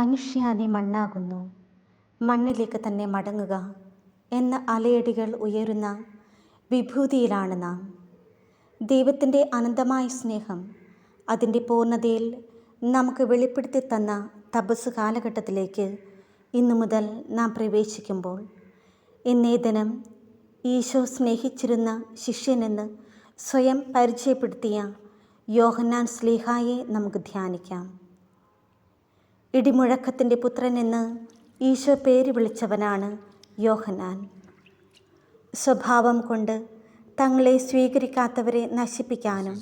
മനുഷ്യ നീ മണ്ണാകുന്നു, മണ്ണിലേക്ക് തന്നെ മടങ്ങുക എന്ന അലയടികൾ ഉയരുന്ന വിഭൂതിയിലാണ് നാം. ദൈവത്തിൻ്റെ അനന്തമായ സ്നേഹം അതിൻ്റെ പൂർണ്ണതയിൽ നമുക്ക് വെളിപ്പെടുത്തി തന്ന തപസ് കാലഘട്ടത്തിലേക്ക് ഇന്നു മുതൽ നാം പ്രവേശിക്കുമ്പോൾ, ഇന്നേ ദിനം ഈശോ സ്നേഹിച്ചിരുന്ന ശിഷ്യനെന്ന് സ്വയം പരിചയപ്പെടുത്തിയ യോഹന്നാൻ ശ്ലീഹായെ നമുക്ക് ധ്യാനിക്കാം. ഇടിമുഴക്കത്തിൻ്റെ പുത്രനെന്ന് ഈശോ പേര് വിളിച്ചവനാണ് യോഹന്നാൻ. സ്വഭാവം കൊണ്ട് തങ്ങളെ സ്വീകരിക്കാത്തവരെ നശിപ്പിക്കാനും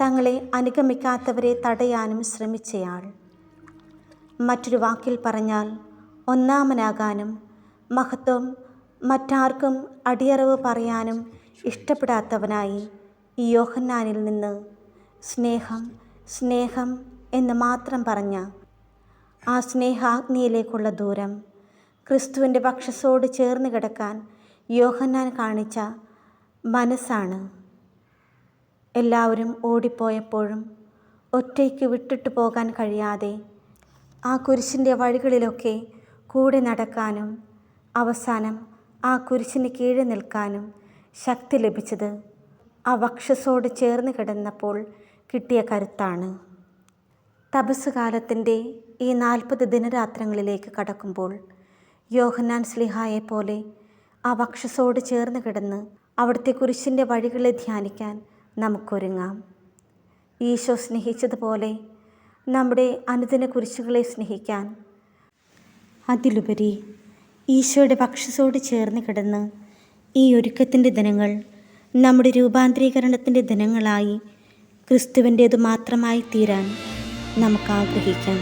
തങ്ങളെ അനുഗമിക്കാത്തവരെ തടയാനും ശ്രമിച്ചയാൾ. മറ്റൊരു വാക്കിൽ പറഞ്ഞാൽ, ഒന്നാമനാകാനും മഹത്വം മറ്റാർക്കും അടിയറവ് പറയാനും ഇഷ്ടപ്പെടാത്തവനായി ഈ യോഹന്നാനിൽ നിന്ന് സ്നേഹം സ്നേഹം എന്ന് മാത്രം പറഞ്ഞ ആ സ്നേഹാഗ്നിയിലേക്കുള്ള ദൂരം, ക്രിസ്തുവിൻ്റെ വക്ഷസോട് ചേർന്ന് കിടക്കാൻ യോഹന്നാൻ കാണിച്ച മനസ്സാണ്. എല്ലാവരും ഓടിപ്പോയപ്പോഴും ഒറ്റയ്ക്ക് വിട്ടിട്ട് പോകാൻ കഴിയാതെ ആ കുരിശിൻ്റെ വഴികളിലൊക്കെ കൂടെ നടക്കാനും അവസാനം ആ കുരിശിന് കീഴെ നിൽക്കാനും ശക്തി ലഭിച്ചത് ആ വക്ഷസോട് ചേർന്ന് കിടന്നപ്പോൾ കിട്ടിയ കരുത്താണ്. തപസ് കാലത്തിൻ്റെ ഈ 40 ദിനരാത്രങ്ങളിലേക്ക് കടക്കുമ്പോൾ യോഹന്നാൻ ശ്ലീഹായെ പോലെ ആ വക്ഷസോട് ചേർന്ന് കിടന്ന് അവിടുത്തെ കുരിശിൻ്റെ വഴികളെ ധ്യാനിക്കാൻ നമുക്കൊരുങ്ങാം. ഈശോ സ്നേഹിച്ചതുപോലെ നമ്മുടെ അനുദിന കുരിശുകളെ സ്നേഹിക്കാൻ, അതിലുപരി ഈശോയുടെ വക്ഷസോട് ചേർന്ന് കിടന്ന് ഈ ഒരുക്കത്തിൻ്റെ ദിനങ്ങൾ നമ്മുടെ രൂപാന്തരീകരണത്തിൻ്റെ ദിനങ്ങളായി ക്രിസ്തുവിൻ്റേതു മാത്രമായി തീരാൻ നമുക്ക് ആഗ്രഹിക്കാം.